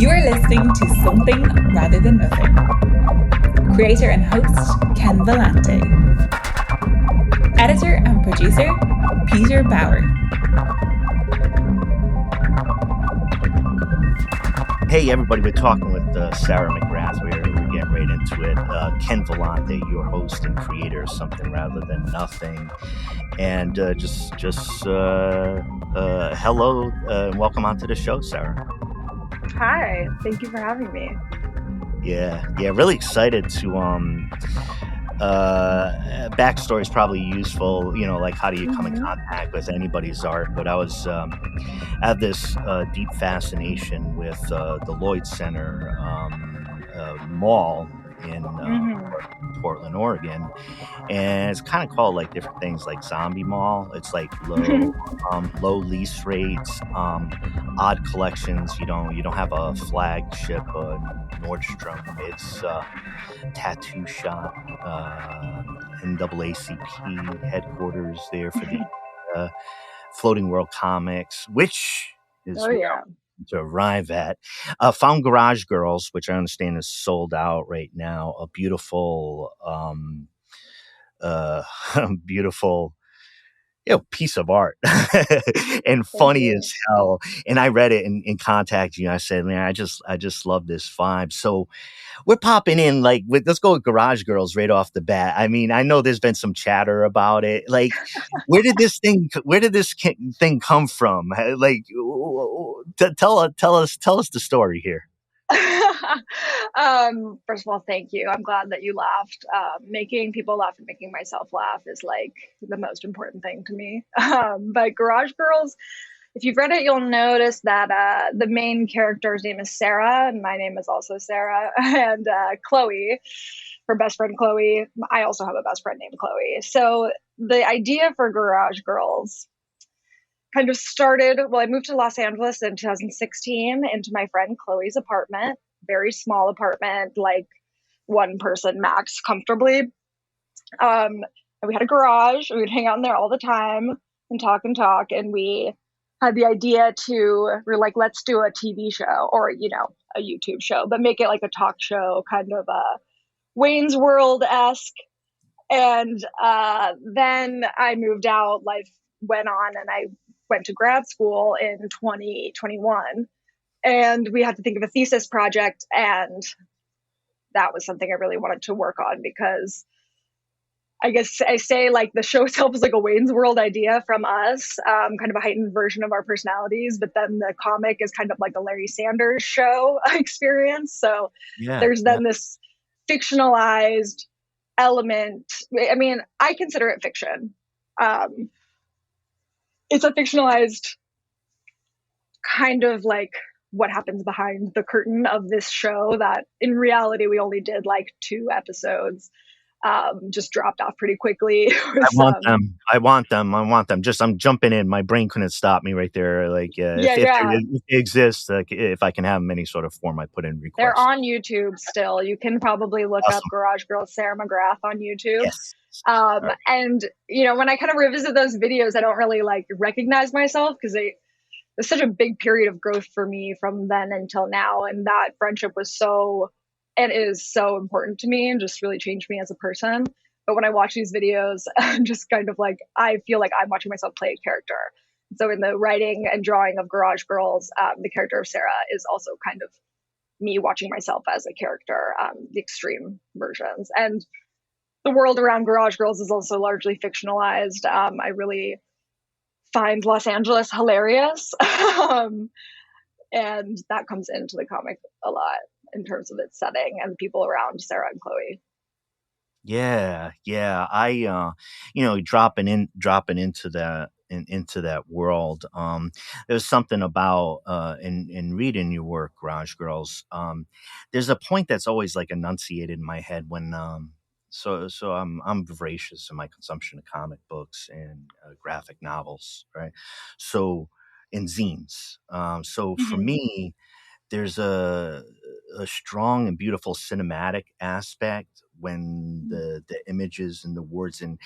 You are listening to Something Rather Than Nothing. Creator and host, Ken Vellante. Editor and producer, Peter Bauer. Hey everybody, we're talking with Sara McGrath. We're getting right into it. Ken Vellante, your host and creator of Something Rather Than Nothing. And hello and welcome onto the show, Sara. Hi, thank you for having me. Yeah, really excited to backstory is probably useful, like how do you come in contact with anybody's art, but I have this deep fascination with the Lloyd Center mall in Portland, Oregon, and it's kind of called like different things like Zombie Mall. It's like low lease rates, odd collections. You don't have a flagship Nordstrom. It's tattoo shop, NAACP headquarters there for the Floating World Comics, which is to arrive at. Found Garage Girls, which I understand is sold out right now. A beautiful, beautiful, piece of art and funny as hell. And I read it and contacted you. I said, man, I just love this vibe. So we're popping in let's go with Garage Girls right off the bat. I mean, I know there's been some chatter about it. Like, where did this thing come from? Like, tell us the story here. First of all, thank you. I'm glad that you laughed. Making people laugh and making myself laugh is like the most important thing to me. But Garage Girls, if you've read it, you'll notice that the main character's name is Sarah, and my name is also Sarah, and Chloe, her best friend Chloe. I also have a best friend named Chloe. So the idea for Garage Girls kind of started, I moved to Los Angeles in 2016 into my friend Chloe's apartment, very small apartment, like one person max comfortably. And we had a garage. We would hang out in there all the time and talk. And we had the idea we're like, let's do a TV show or, a YouTube show, but make it like a talk show, kind of a Wayne's World-esque. And then I moved out, life went on, and I went to grad school in 2021, and we had to think of a thesis project, and that was something I really wanted to work on because I guess I say like the show itself is like a Wayne's World idea from us, kind of a heightened version of our personalities, but then the comic is kind of like a Larry Sanders show experience. So there's this fictionalized element. I mean, I consider it fiction. It's a fictionalized kind of like what happens behind the curtain of this show that in reality we only did like 2 episodes, just dropped off pretty quickly. I want them. I'm jumping in. My brain couldn't stop me right there. Like, if they exist, if I can have them any sort of form, I put in requests. They're on YouTube still. You can probably look up Garage Girls Sara McGrath on YouTube. Yes. And when I kind of revisit those videos, I don't really like recognize myself because there's such a big period of growth for me from then until now, and that friendship was is so important to me and just really changed me as a person. But when I watch these videos, I'm just kind of like, I feel like I'm watching myself play a character. So in the writing and drawing of Garage Girls, the character of Sarah is also kind of me watching myself as a character, the extreme versions. And the world around Garage Girls is also largely fictionalized. I really find Los Angeles hilarious. And that comes into the comic a lot in terms of its setting and people around Sarah and Chloe. Yeah. I, dropping into that world. There's something about in reading your work, Garage Girls. There's a point that's always like enunciated in my head when so I'm voracious in my consumption of comic books and graphic novels, right? So and zines. So for me, there's a strong and beautiful cinematic aspect when the images and the words and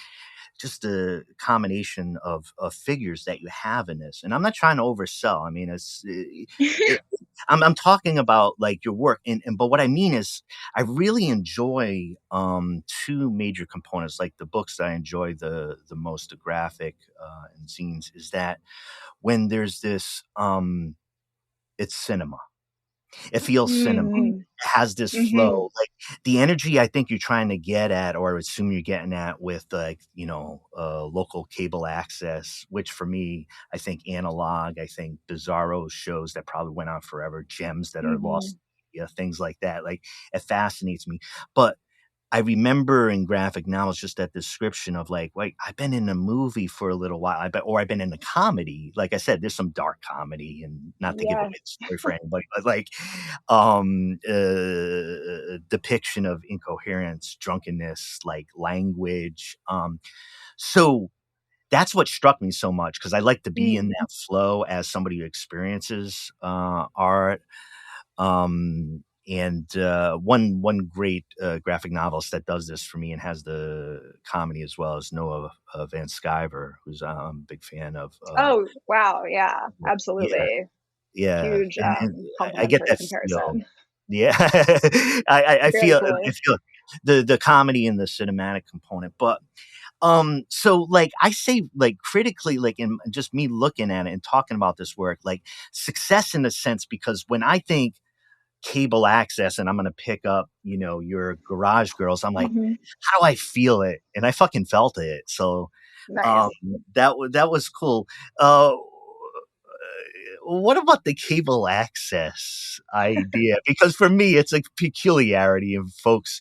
just the combination of figures that you have in this. And I'm not trying to oversell. I mean, I'm talking about like your work, and but what I mean is I really enjoy two major components. Like the books that I enjoy the most, the graphic and zines, is that when there's this it's cinema. It feels cinema. Mm-hmm. It has this Mm-hmm. flow. Like the energy I think you're trying to get at, or assume you're getting at with like, local cable access, which for me, I think analog, I think bizarro shows that probably went on forever, gems that are Mm-hmm. lost, yeah, things like that. Like it fascinates me. But I remember in graphic novels just that description of like, wait, I've been in a movie for a little while. Or I've been in a comedy. Like I said, there's some dark comedy, and not to give away Yes. the story for anybody, but like, depiction of incoherence, drunkenness, like language. So that's what struck me so much because I like to be in Mm. that flow as somebody who experiences art. And one great graphic novelist that does this for me and has the comedy as well as Noah Van Sciver, who's I'm a big fan of. Oh, wow. Yeah, Yeah, absolutely. yeah, Huge and I get complimentary that feel. comparison. Yeah, I Very feel cool. I feel the comedy and the cinematic component, but so like I say, like critically, like in just me looking at it and talking about this work, like success in a sense, because when I think cable access and I'm gonna pick up, your Garage Girls, I'm like, Hmm. how do I feel it? And I fucking felt it. So um Nice. that was cool. Uh what about the cable access idea? Because for me, it's a peculiarity of folks.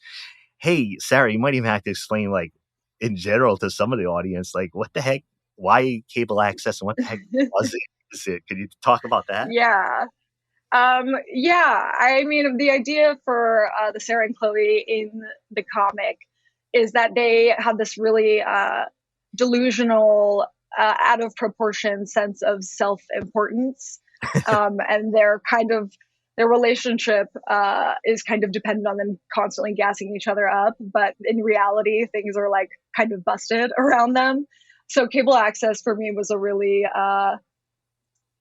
Hey, Sarah, you might even have to explain, like, in general to some of the audience, like, what the heck? Why cable access and what the heck was it? Is it? Could you talk about that? Yeah. Yeah, I mean, the idea for the Sarah and Chloe in the comic is that they have this really delusional, out of proportion sense of self importance. And their relationship is kind of dependent on them constantly gassing each other up. But in reality, things are like kind of busted around them. So, cable access for me was a really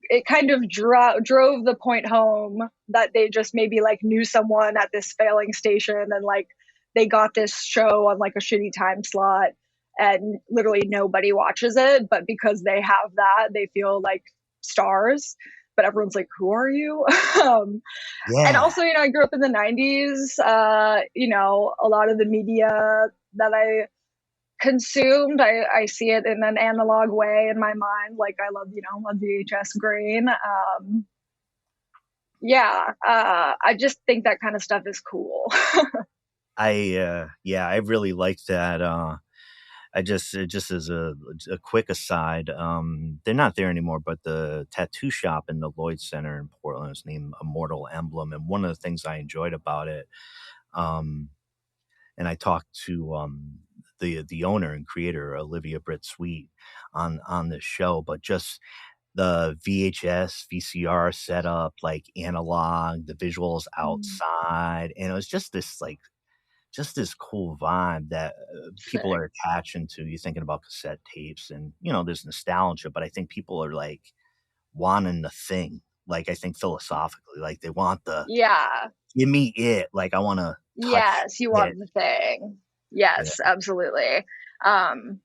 it kind of drove the point home that they just maybe like knew someone at this failing station and like they got this show on like a shitty time slot and literally nobody watches it, but because they have that they feel like stars, but everyone's like, who are you? And Yeah. also, I grew up in the 90s. A lot of the media that I consumed, I see it in an analog way in my mind. Like I love, love VHS grain. Yeah, I just think that kind of stuff is cool. Yeah, I really like that. I just as a quick aside, they're not there anymore, but the tattoo shop in the Lloyd Center in Portland is named Immortal Emblem, and one of the things I enjoyed about it, um, and I talked to the owner and creator Olivia Britt Sweet on this show, but just the VHS VCR setup, like analog, the visuals outside, and it was just this cool vibe that people Sick. are attaching to. You thinking about cassette tapes, and there's nostalgia, but I think people are like wanting the thing. Like I think philosophically, like they want the Yeah. give me it. Like I want to touch Yes, you it. want the thing. Yeah. Yes, absolutely. Um,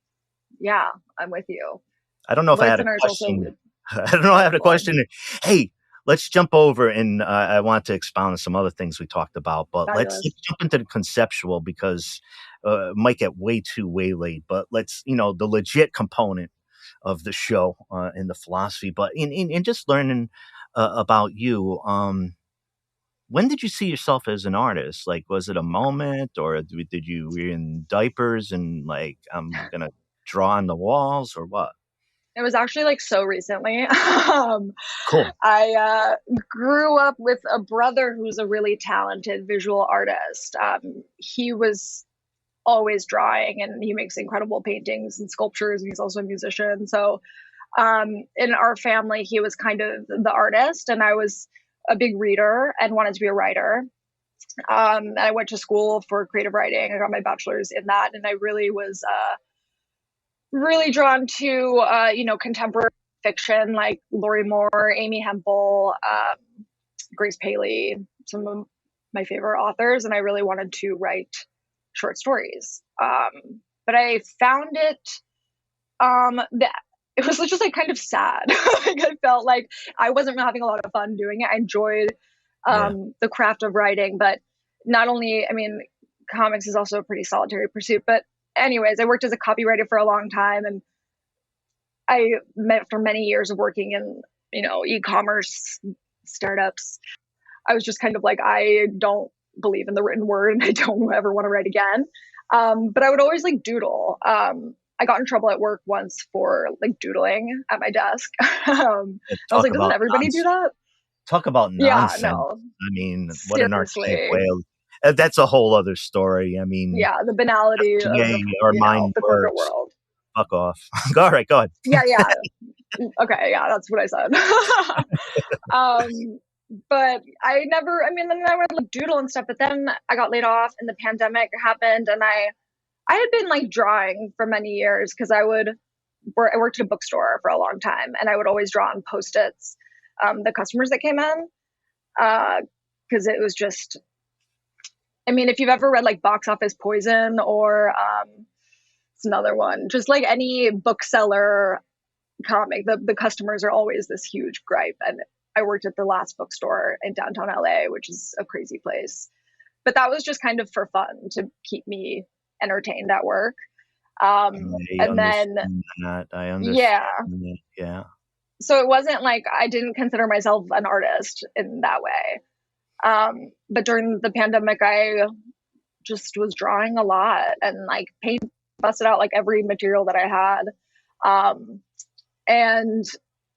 yeah, I'm with you. I don't know if I Lloyd had a Center is also question. I don't know. I had a wonderful. question. Hey, let's jump over, and I want to expound on some other things we talked about. But let's Fabulous. jump into the conceptual because it might get way late. But let's the legit component of the show and the philosophy. But in just learning about you, when did you see yourself as an artist? Like, was it a moment, or did you were you in diapers and like I'm gonna draw on the walls, or what? It was actually like so recently. Cool. I grew up with a brother who's a really talented visual artist. He was always drawing and he makes incredible paintings and sculptures, and he's also a musician. So in our family, he was kind of the artist, and I was a big reader and wanted to be a writer. I went to school for creative writing. I got my bachelor's in that, and I really was really drawn to contemporary fiction like Laurie Moore, Amy Hempel, Grace Paley, some of my favorite authors, and I really wanted to write short stories. But I found it that it was just like kind of sad. Like I felt like I wasn't having a lot of fun doing it. I enjoyed the craft of writing, but not only, I mean, comics is also a pretty solitary pursuit. But anyways, I worked as a copywriter for a long time, and after many years of working in, e-commerce startups, I was just kind of like, I don't believe in the written word and I don't ever want to write again. But I would always like doodle. I got in trouble at work once for like doodling at my desk. I was like, doesn't everybody do that? Talk about nonsense. Yeah, no. I mean, seriously. What an archaic way of, that's a whole other story. I mean, yeah, the banality of the corporate world. Fuck off. All right, go ahead. Yeah. Okay, yeah, that's what I said. But I would like doodle and stuff, but then I got laid off and the pandemic happened, and I had been like drawing for many years because I worked at a bookstore for a long time, and I would always draw on Post-its the customers that came in, because it was just, I mean, if you've ever read like Box Office Poison or it's another one, just like any bookseller comic, the customers are always this huge gripe. And I worked at the last bookstore in downtown LA, which is a crazy place, but that was just kind of for fun to keep me entertained at work. And then I understand. Yeah. So it wasn't like I didn't consider myself an artist in that way. But during the pandemic, I just was drawing a lot and like busted out like every material that I had. And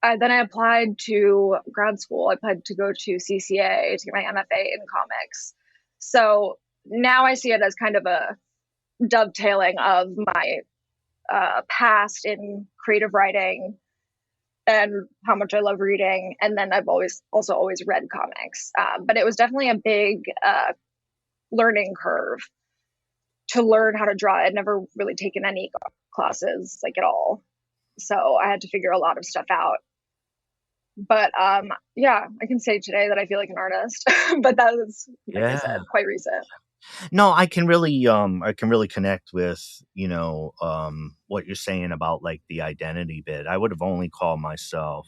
then I applied to grad school. I applied to go to CCA to get my MFA in comics. So now I see it as kind of a dovetailing of my past in creative writing and how much I love reading. And then I've always read comics. But it was definitely a big learning curve to learn how to draw. I'd never really taken any classes like at all. So I had to figure a lot of stuff out. But yeah, I can say today that I feel like an artist, but that was, like I said, quite recent. No, I can really connect with, what you're saying about like the identity bit. I would have only called myself,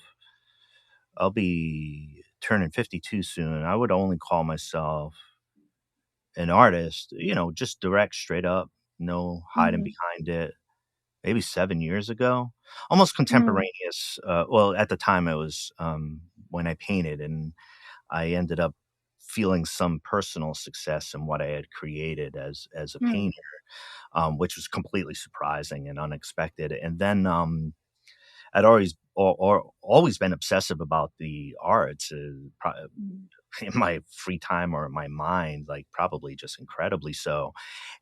I'll be turning 52 soon. I would only call myself an artist, just direct, straight up, no hiding behind it. Maybe 7 years ago, almost contemporaneous. Well, at the time it was when I painted, and I ended up feeling some personal success in what I had created as a painter, which was completely surprising and unexpected. And then I'd always been obsessive about the arts in my free time or in my mind, like probably just incredibly so.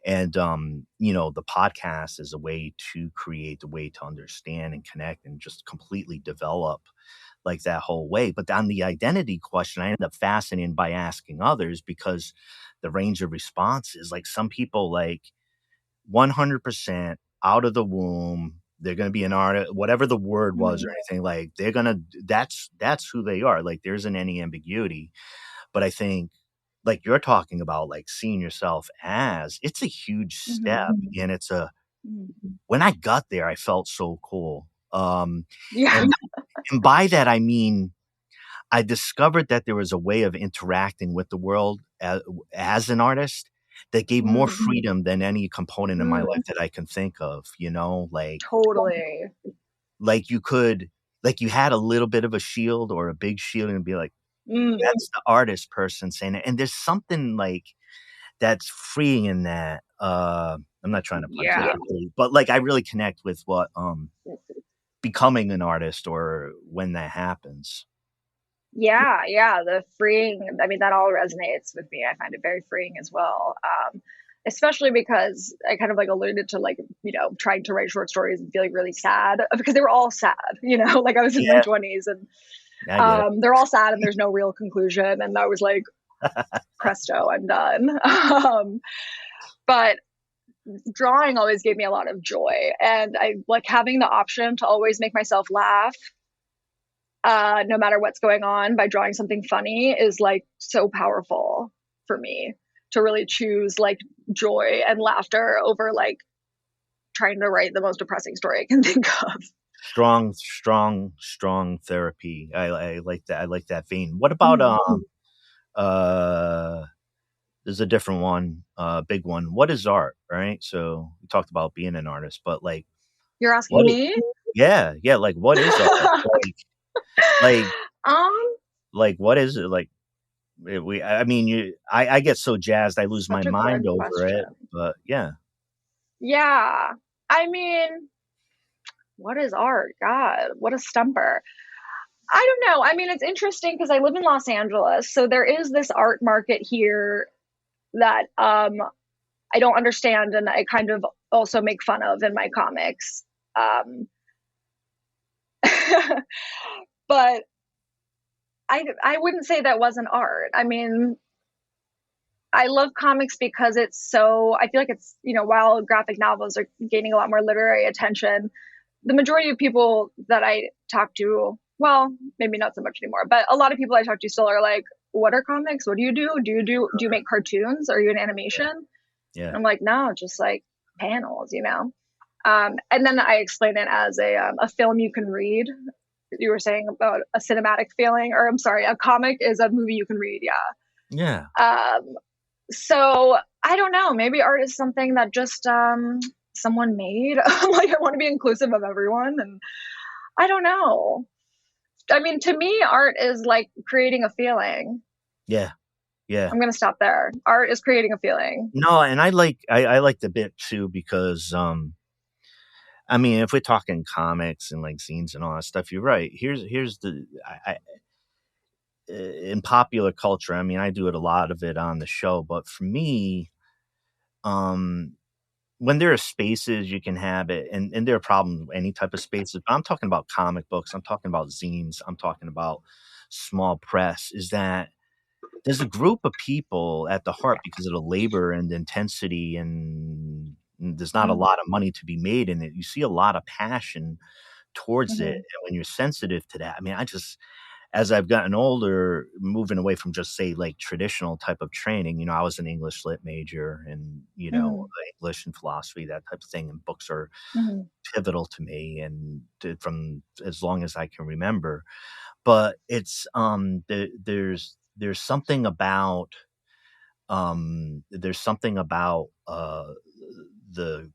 And, the podcast is a way to create, a way to understand and connect and just completely develop like that whole way. But on the identity question, I ended up fascinated by asking others because the range of response is like some people like 100% out of the womb, they're going to be an artist, whatever the word was or anything, like they're going to, that's who they are. Like there isn't any ambiguity. But I think like you're talking about like seeing yourself as, it's a huge step, and it's when I got there, I felt so cool. And by that, I mean, I discovered that there was a way of interacting with the world as an artist that gave more freedom than any component in my life that I can think of, like totally. Like you could, like you had a little bit of a shield or a big shield and be like, that's the artist person saying it. And there's something like that's freeing in that. I'm not trying to pontificate, but like I really connect with what becoming an artist or when that happens. Yeah, the freeing, I mean, that all resonates with me. I find it very freeing as well. Especially because I kind of like alluded to like, trying to write short stories and feeling really sad because they were all sad, like I was in my 20s and they're all sad and there's no real conclusion. And I was like, presto, I'm done. But drawing always gave me a lot of joy, and I like having the option to always make myself laugh no matter what's going on, by drawing something funny is like so powerful for me to really choose like joy and laughter over like trying to write the most depressing story I can think of. Strong therapy. I like that. I like that vein. What about there's a different one, big one. What is art, right? So we talked about being an artist, but like, You're asking what? me? Yeah, yeah. Like, what is art? Like, um like, what is it? Like, I mean, I get so jazzed, I lose my Such a mind good over it. question. But yeah, Yeah. I mean, what is art? God, what a stumper. I don't know. I mean, it's interesting because I live in Los Angeles, so there is this art market here that I don't understand, and I kind of also make fun of in my comics. Um, but I wouldn't say that wasn't art. I mean, I love comics because it's so, I feel like it's, you know, while graphic novels are gaining a lot more literary attention, the majority of people that I talk to, well, maybe not so much anymore, but a lot of people I talk to still are like, what are comics? What do you do? Do you make cartoons? Are you in animation? yeah, And I'm like, no, just like panels, you know? And then I explain it as a film you can read. You were saying about a cinematic feeling, or I'm sorry, a comic is a movie you can read. yeah. Yeah. So I don't know. Maybe art is something that just someone made. Like I want to be inclusive of everyone, and I don't know. I mean, to me, art is like creating a feeling. Yeah, yeah. I'm gonna stop there. Art is creating a feeling. No, and I like the bit too because I mean, if we're talking comics and like scenes and all that stuff, you're right. Here's the in popular culture. I mean, I do it a lot of it on the show, but for me, um, when there are spaces you can have it, and there are problems with any type of spaces. But I'm talking about comic books. I'm talking about zines. I'm talking about small press. Is that there's a group of people at the heart because of the labor and the intensity, and there's not a Mm-hmm. lot of money to be made in it. You see a lot of passion towards it, Mm-hmm. and when you're sensitive to that, I mean, I just as I've gotten older, moving away from just say like traditional type of training, I was an English lit major and, Mm-hmm. English and philosophy, that type of thing. And books are Mm-hmm. pivotal to me and from as long as I can remember. But it's, there's something about, the,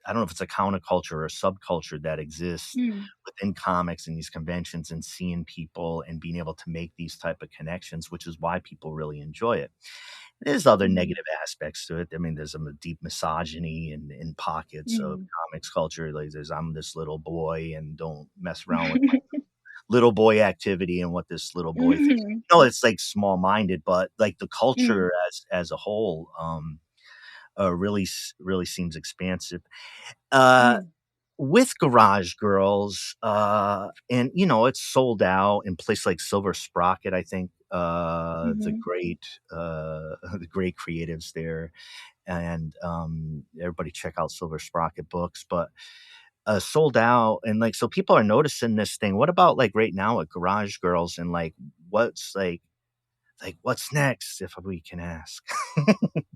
I don't know if it's a counterculture or a subculture that exists Mm-hmm. within comics and these conventions and seeing people and being able to make these type of connections, which is why people really enjoy it. There's other negative aspects to it. I mean, there's a deep misogyny in pockets of Mm-hmm. comics culture. Like there's I'm this little boy and don't mess around with my little boy activity and what this little boy thinks. Mm-hmm. It's like small minded, but like the culture as a whole, really seems expansive. Uh, Mm-hmm. with Garage Girls, and it's sold out in places like Silver Sprocket, I think, Mm-hmm. the great creatives there, and everybody check out Silver Sprocket books, but sold out, and like so people are noticing this thing. What about like right now at Garage Girls, and what's next, if we can ask?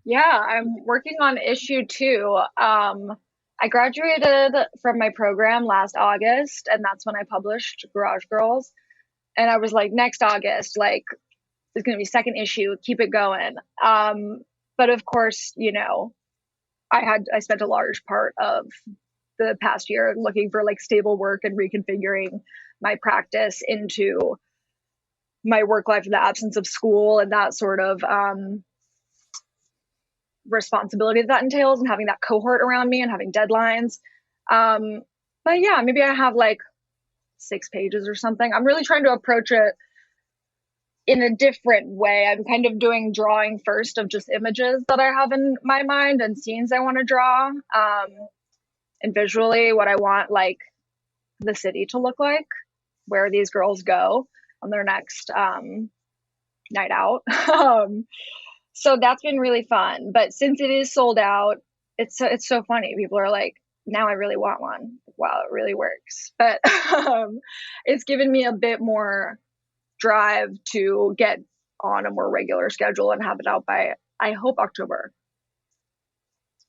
Yeah, I'm working on issue 2. I graduated from my program last August, and that's when I published Garage Girls. And I was like, next August, like, there's going to be second issue, keep it going. But of course, I spent a large part of the past year looking for like stable work and reconfiguring my practice into my work life in the absence of school and that sort of responsibility that entails, and having that cohort around me and having deadlines. Um, but yeah, maybe I have like 6 pages or something. I'm really trying to approach it in a different way. I'm kind of doing drawing first of just images that I have in my mind and scenes I want to draw. And visually what I want like the city to look like, where these girls go on their next night out. So that's been really fun. But since it is sold out, it's so funny. People are like, now I really want one. wow, it really works. But it's given me a bit more drive to get on a more regular schedule and have it out by, I hope, October.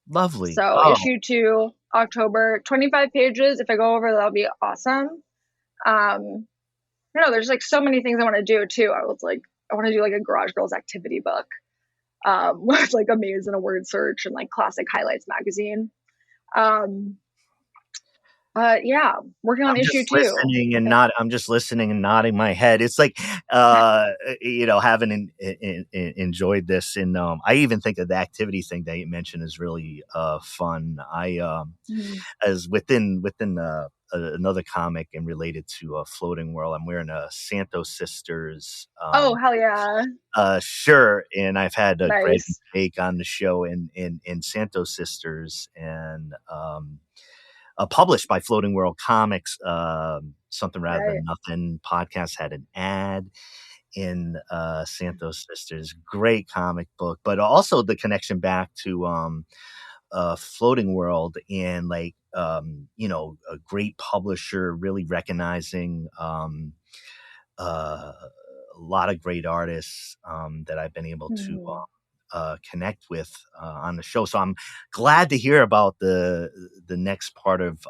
Lovely. So Oh, issue 2, October, 25 pages. If I go over, that'll be awesome. There's like so many things I want to do too. I want to do like a Garage Girls activity book, with like a maze and a word search and like classic highlights magazine. Yeah, working on I'm issue just 2. listening and Okay. not. I'm just listening and nodding my head. It's like, having enjoyed this, and I even think of the activity thing that you mentioned is really fun. As within another comic and related to Floating World, I'm wearing a Santos Sisters Oh, hell yeah. shirt, and I've had Greg and Nice. Jake on the show in Santos Sisters, and published by Floating World Comics. Something Rather Right. Than Nothing podcast had an ad in Santos Sisters. Great comic book, but also the connection back to Floating World, and like a great publisher really recognizing a lot of great artists that I've been able to Mhm. connect with on the show. So I'm glad to hear about the next part of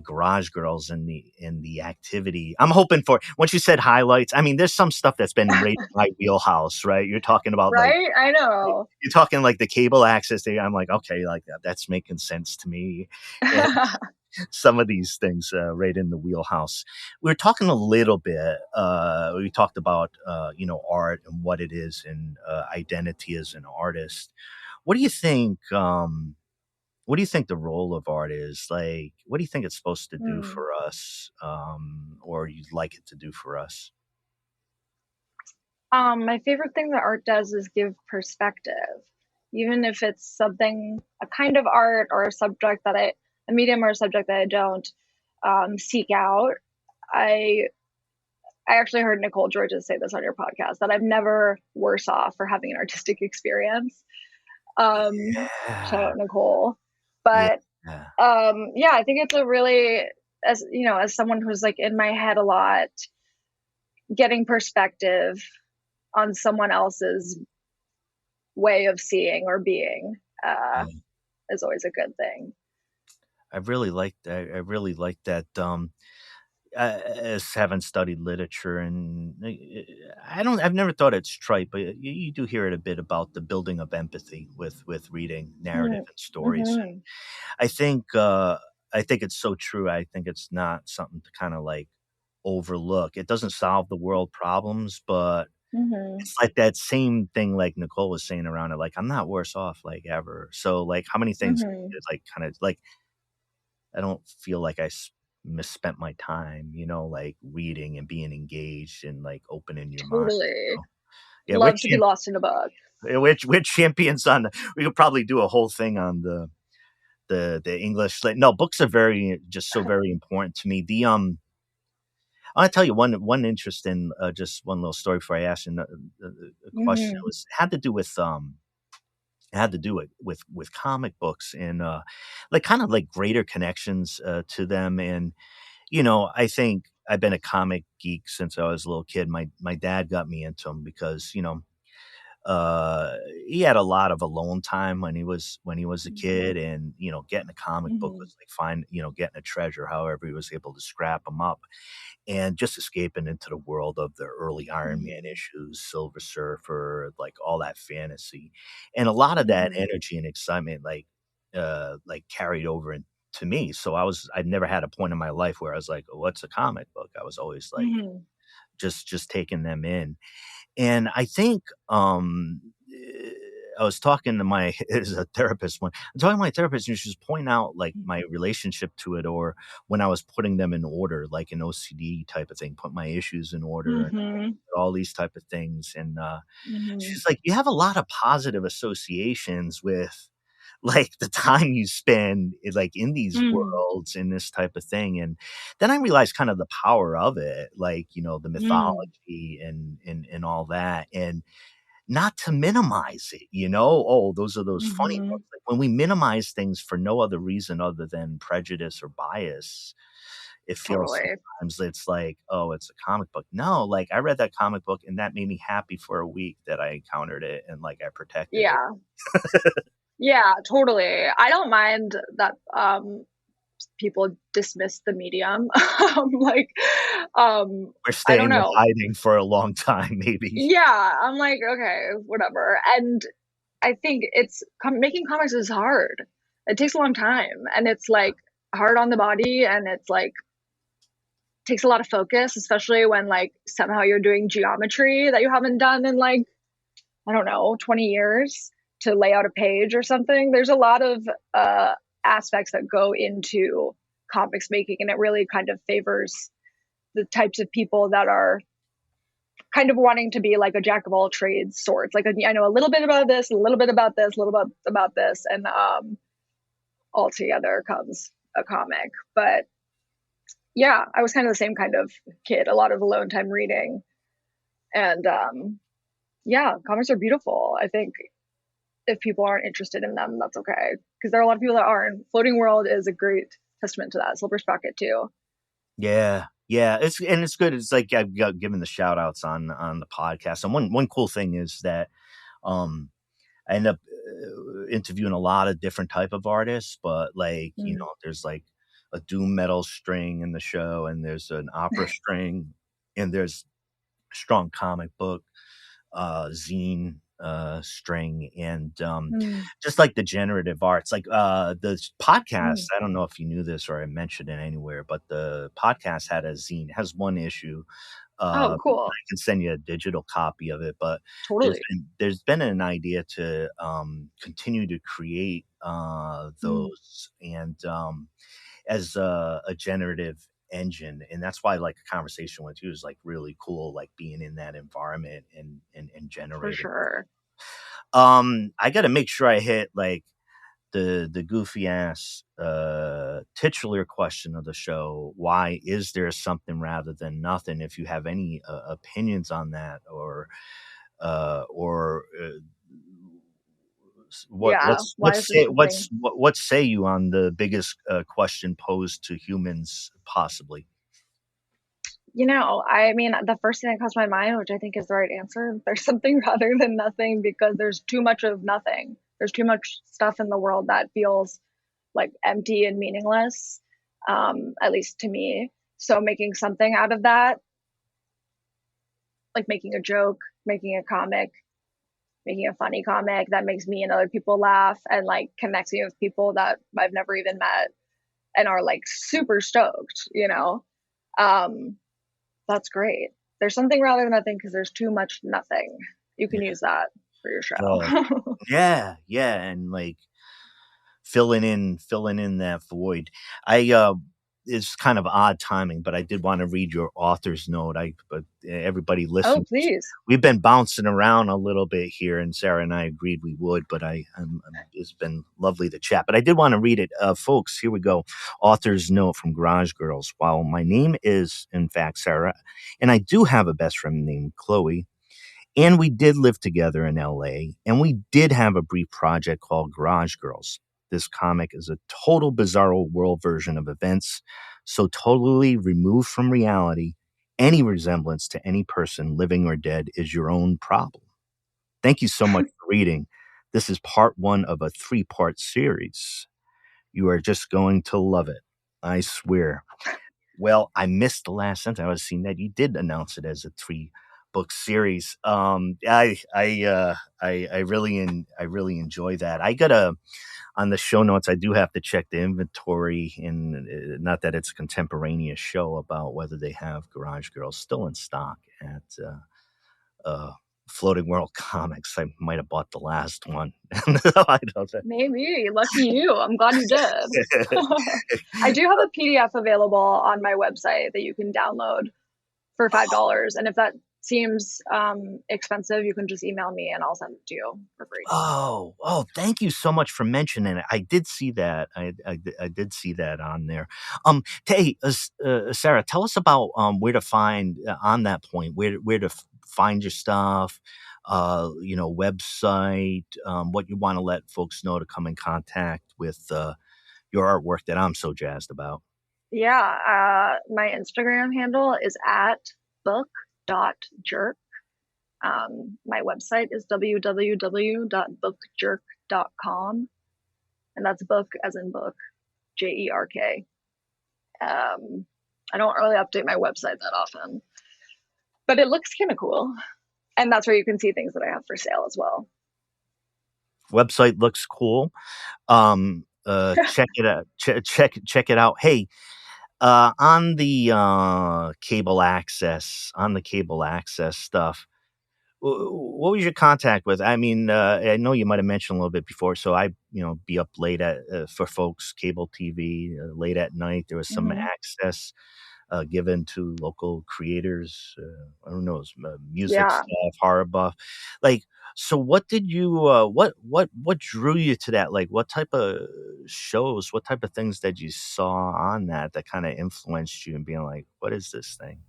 Garage Girls and the activity. I'm hoping for, once you said highlights, I mean, there's some stuff that's been right in my wheelhouse, right? You're talking about Right? I know. you're talking like the cable access thing. I'm like, okay, like that's making sense to me. And some of these things right in the wheelhouse. We were talking a little bit. We talked about art and what it is, and identity as an artist. What do you think? What do you think the role of art is? Like, what do you think it's supposed to do Hmm. for us, or you'd like it to do for us? My favorite thing that art does is give perspective. Even if it's something, a kind of art or a medium or a subject that I don't seek out. I I actually heard Nicole Georges say this on your podcast, that I'm never worse off for having an artistic experience. Shout Yeah, out Nicole. yeah, But yeah, I think it's a really, as someone who's like in my head a lot, getting perspective on someone else's way of seeing or being yeah. is always a good thing. I really like that. I really like that. As having studied literature, and I've never thought it's trite, but you do hear it a bit about the building of empathy with reading narrative and stories. Mm-hmm. I think it's so true. I think it's not something to kind of like overlook. It doesn't solve the world problems, but Mm-hmm. it's like that same thing like Nicole was saying around it, like I'm not worse off like ever. So like how many things Mm-hmm. it's like kind of like I don't feel like misspent my time, like reading and being engaged and like opening your mind. Totally. Yeah, Love to be lost in a book. we're champions on we could probably do a whole thing on the English. Like, no, books are so very important to me. I'll tell you one interesting just one little story before I ask you a question. Mm-hmm. Had to do with it had to do it with comic books, and like kind of like greater connections to them. And I think I've been a comic geek since I was a little kid. My dad got me into them because uh, he had a lot of alone time when he was a kid, and getting a comic book Mm-hmm. was like getting a treasure. However, he was able to scrap them up, and just escaping into the world of the early Iron Man Mm-hmm. issues, Silver Surfer, like all that fantasy, and a lot of that Mm-hmm. energy and excitement, like carried over into me. So I'd never had a point in my life where I was like, oh, "What's a comic book?" I was always like Mm-hmm. just taking them in, and I think I was talking to my as a therapist one. I'm talking to my therapist, and she was pointing out like my relationship to it, or when I was putting them in order, like an OCD type of thing, put my issues in order and Mm-hmm. all these type of things. And Mm-hmm. she's like, you have a lot of positive associations with like the time you spend like in these Mm-hmm. worlds in this type of thing. And then I realized kind of the power of it, like the mythology and all that. And not to minimize it, you know? Oh, those are those funny Hmm. books. Like when we minimize things for no other reason other than prejudice or bias, it feels Totally. sometimes it's like, oh, it's a comic book. No, like I read that comic book and that made me happy for a week that I encountered it and like I protected it. Yeah. Yeah, totally. I don't mind that people dismiss the medium. Like, We're I don't staying in know. hiding for a long time, maybe. Yeah, I'm like, okay, whatever. And I think making comics is hard. It takes a long time, and it's like hard on the body, and it's like takes a lot of focus, especially when like somehow you're doing geometry that you haven't done in like, I don't know, 20 years to lay out a page or something. There's a lot of aspects that go into comics making, and it really kind of favors the types of people that are kind of wanting to be like a jack of all trades sorts. Like, I know a little bit about this, a little bit about this, a little bit about this, and all together comes a comic. But yeah, I was kind of the same kind of kid, a lot of alone time reading. And yeah, comics are beautiful. I think if people aren't interested in them, that's okay. Because there are a lot of people that aren't. Floating World is a great testament to that. Silver Sprocket too. Yeah. Yeah, it's good. It's like I've got given the shout outs on the podcast. And one cool thing is that um I end up interviewing a lot of different type of artists, but like, you Mm. know, there's like a doom metal string in the show and there's an opera string and there's strong comic book zine string and Mm. just like the generative arts like the podcast. Mm. I don't know if you knew this or I mentioned it anywhere, but the podcast had a zine. It has one issue. Oh, I cool. can send you a digital copy of it, but Totally. there's been an idea to continue to create Mm. those and as a generative engine, and that's why like a conversation with you is like really cool, like being in that environment and For generating. sure. I got to make sure I hit like the goofy ass titular question of the show: why is there something rather than nothing? If you have any opinions on that, or Yeah. Why is there something? what say you on the biggest question posed to humans possibly? I mean, the first thing that comes to my mind, which I think is the right answer, there's something rather than nothing because there's too much of nothing. There's too much stuff in the world that feels like empty and meaningless, at least to me. So making something out of that, like making a joke, making a comic, making a funny comic that makes me and other people laugh and like connects me with people that I've never even met and are like super stoked. Um, That's great. There's something rather than nothing because there's too much nothing. You can use that for your Oh, show. yeah, and like filling in that void. I It's kind of odd timing, but I did want to read your author's note. But everybody Oh, listen. please. We've been bouncing around a little bit here, and Sarah and I agreed we would, but it's been lovely to chat. But I did want to read it, folks. Here we go. Author's note from Garage Girls. While my name is, in fact, Sarah, and I do have a best friend named Chloe. And we did live together in LA, and we did have a brief project called Garage Girls. This comic is a total bizarro world version of events, so totally removed from reality. Any resemblance to any person, living or dead, is your own problem. Thank you so much for reading. This is part one of a 3-part series. You are just going to love it. I swear. Well, I missed the last sentence. I was seeing that you did announce it as a 3-book series. I really enjoy that. I gotta on the show notes. I do have to check the inventory, and not that it's a contemporaneous show about whether they have Garage Girls still in stock at uh, Floating World Comics. I might have bought the last one. I don't know. Maybe. Lucky you. I'm glad you did. I do have a PDF available on my website that you can download for $5. And if that seems expensive, you can just email me and I'll send it to you for free. Oh, thank you so much for mentioning it. I did see that. I did see that on there. Hey, Sarah, tell us about where to find on that point, where to find your stuff, website, what you want to let folks know to come in contact with your artwork that I'm so jazzed about. Yeah, my Instagram handle is at book.jerk. My website is www.bookjerk.com, and that's book as in book, JERK. I don't really update my website that often, but it looks kind of cool. And that's where you can see things that I have for sale as well. Website looks cool. Check it out. Check it out. Hey, on the cable access stuff, what was your contact with? I mean, I know you might have mentioned a little bit before. So I, be up late at for folks cable TV late at night. There was some Mm-hmm. access given to local creators. I don't know, music Yeah. stuff, horror buff. Like, so what did you? What drew you to that? Like, what type of shows? What type of things that you saw on that kind of influenced you and being like, what is this thing?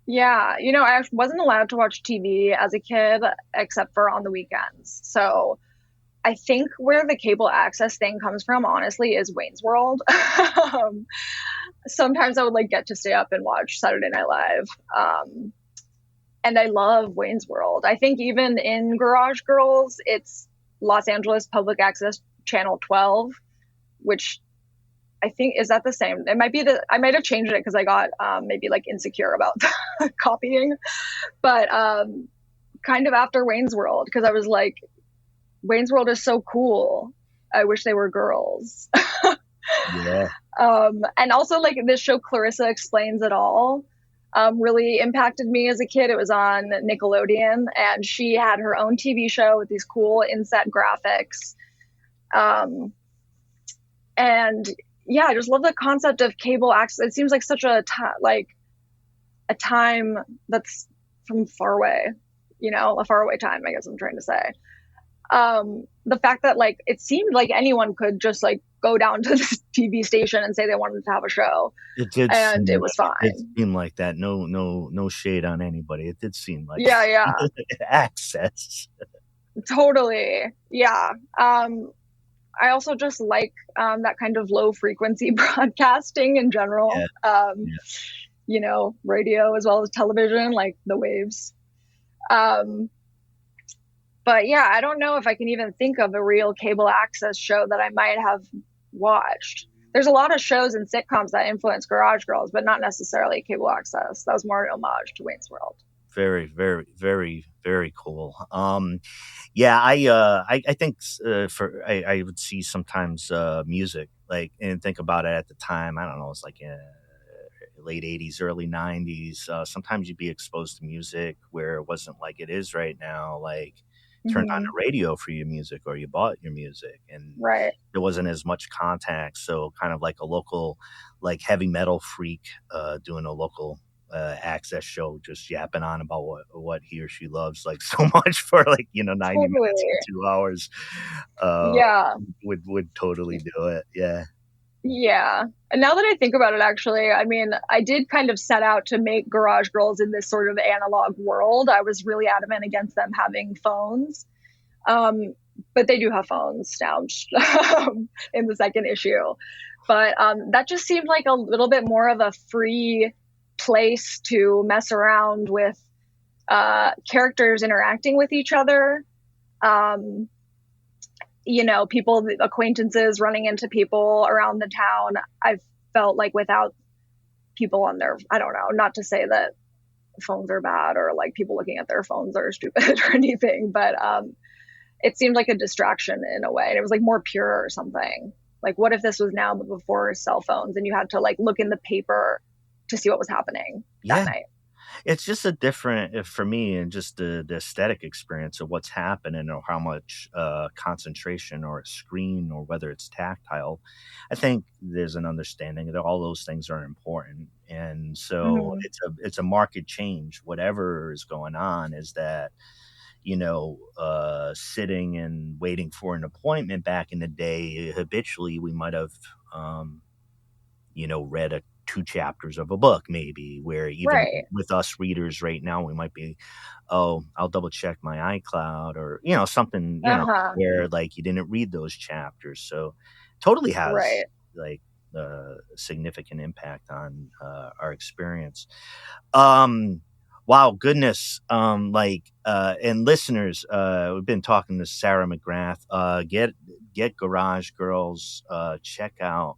Yeah, I wasn't allowed to watch TV as a kid except for on the weekends. So I think where the cable access thing comes from, honestly, is Wayne's World. Sometimes I would get to stay up and watch Saturday Night Live. And I love Wayne's World. I think even in Garage Girls, it's Los Angeles Public Access Channel 12, which I think, is that the same? It might be I might have changed it because I got maybe insecure about copying, but kind of after Wayne's World, because I was like, Wayne's World is so cool. I wish they were girls. Yeah. And also this show Clarissa Explains It All really impacted me as a kid. It was on Nickelodeon, and she had her own TV show with these cool inset graphics. And yeah, I just love the concept of cable access. It seems like such a time that's from far away, a faraway time, I guess I'm trying to say. The fact that it seemed like anyone could just go down to the TV station and say they wanted to have a show. It did, and it was fine. It seemed like that. No shade on anybody. It did seem like yeah access. Totally. Yeah. I also just like that kind of low frequency broadcasting in general. Yeah. Radio as well as television, like the waves. But yeah, I don't know if I can even think of a real cable access show that I might have watched. There's a lot of shows and sitcoms that influence Garage Girls, but not necessarily cable access. That was more an homage to Wayne's World. Very, very, very, very cool. Yeah, I think I would see sometimes music and think about it at the time. I don't know, it's late 80s, early 90s. Sometimes you'd be exposed to music where it wasn't like it is right now. Turned on the radio for your music, or you bought your music, and right. there wasn't as much contact. So kind of like a local, heavy metal freak doing a local access show, just yapping on about what he or she loves so much for 90 minutes or 2 hours. Yeah, would totally do it. Yeah. And now that I think about it, actually, I mean, I did kind of set out to make Garage Girls in this sort of analog world. I was really adamant against them having phones. But they do have phones now in the second issue. But that just seemed like a little bit more of a free place to mess around with characters interacting with each other. People, acquaintances running into people around the town. I've felt like without people on their, I don't know, not to say that phones are bad or people looking at their phones are stupid or anything, but it seemed like a distraction in a way. And it was more pure or something. What if this was now but before cell phones and you had to look in the paper to see what was happening that night? It's just a different, for me, and just the aesthetic experience of what's happening, or how much concentration, or a screen, or whether it's tactile. I think there's an understanding that all those things are important, and so it's a market change. Whatever is going on is that sitting and waiting for an appointment back in the day, habitually we might have read a 2 chapters of a book, maybe, where even Right. with us readers right now, we might be, oh, I'll double check my iCloud, or, something, Uh-huh. where like you didn't read those chapters. So totally has Right. like a significant impact on our experience. Wow, goodness. And listeners, we've been talking to Sara McGrath. Get Garage Girls. Check out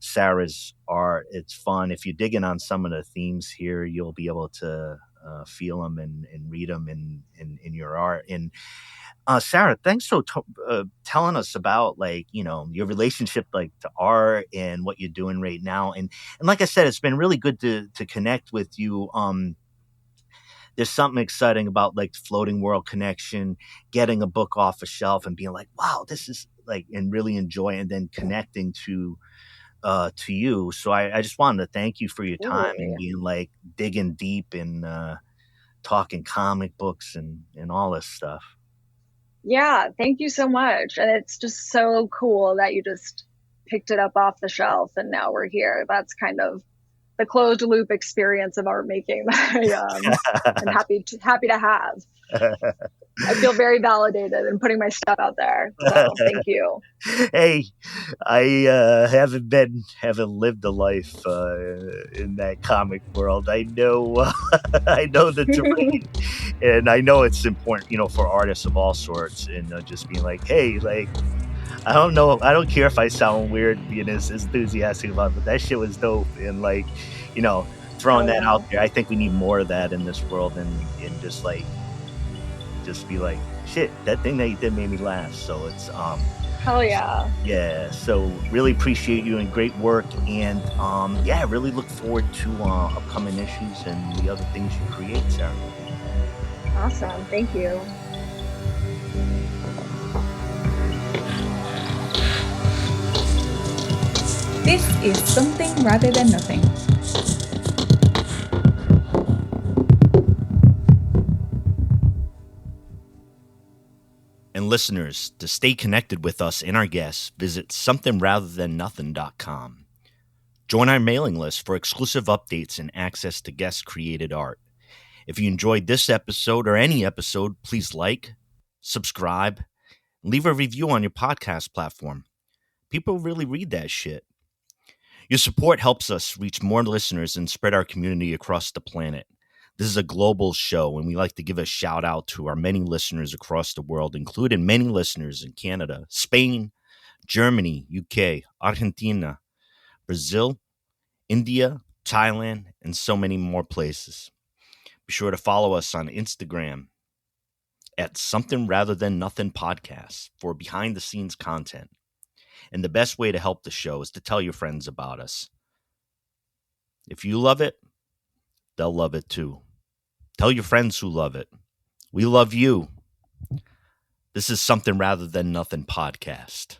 Sara's art. It's fun. If you're digging on some of the themes here, you'll be able to feel them and read them in your art. And Sara, thanks for telling us about your relationship to art and what you're doing right now. And like I said, it's been really good to connect with you. There's something exciting about the floating world connection, getting a book off a shelf and being like, wow, this is and really enjoy, and then connecting to you. So I just wanted to thank you for your time and being digging deep and talking comic books and all this stuff. Yeah, thank you so much. And it's just so cool that you just picked it up off the shelf and now we're here. That's kind of the closed loop experience of art making that I'm happy to have. I feel very validated in putting my stuff out there. So thank you. Hey, I haven't lived a life in that comic world. I know, I know the terrain, and I know it's important, for artists of all sorts, and just being hey, I don't know, I don't care if I sound weird being as enthusiastic about it, but that shit was dope, and throwing that out there. I think we need more of that in this world, and just be shit, that thing that you did made me laugh. So it's hell yeah. Yeah, so really appreciate you and great work, and yeah, really look forward to upcoming issues and the other things you create, Sara. Awesome, thank you. This is Something Rather Than Nothing. And listeners, to stay connected with us and our guests, visit somethingratherthannothing.com. Join our mailing list for exclusive updates and access to guest-created art. If you enjoyed this episode or any episode, please subscribe, and leave a review on your podcast platform. People really read that shit. Your support helps us reach more listeners and spread our community across the planet. This is a global show, and we like to give a shout out to our many listeners across the world, including many listeners in Canada, Spain, Germany, UK, Argentina, Brazil, India, Thailand, and so many more places. Be sure to follow us on Instagram at Something Rather Than Nothing Podcast for behind the scenes content. And the best way to help the show is to tell your friends about us. If you love it, they'll love it too. Tell your friends who love it. We love you. This is Something Rather Than Nothing Podcast.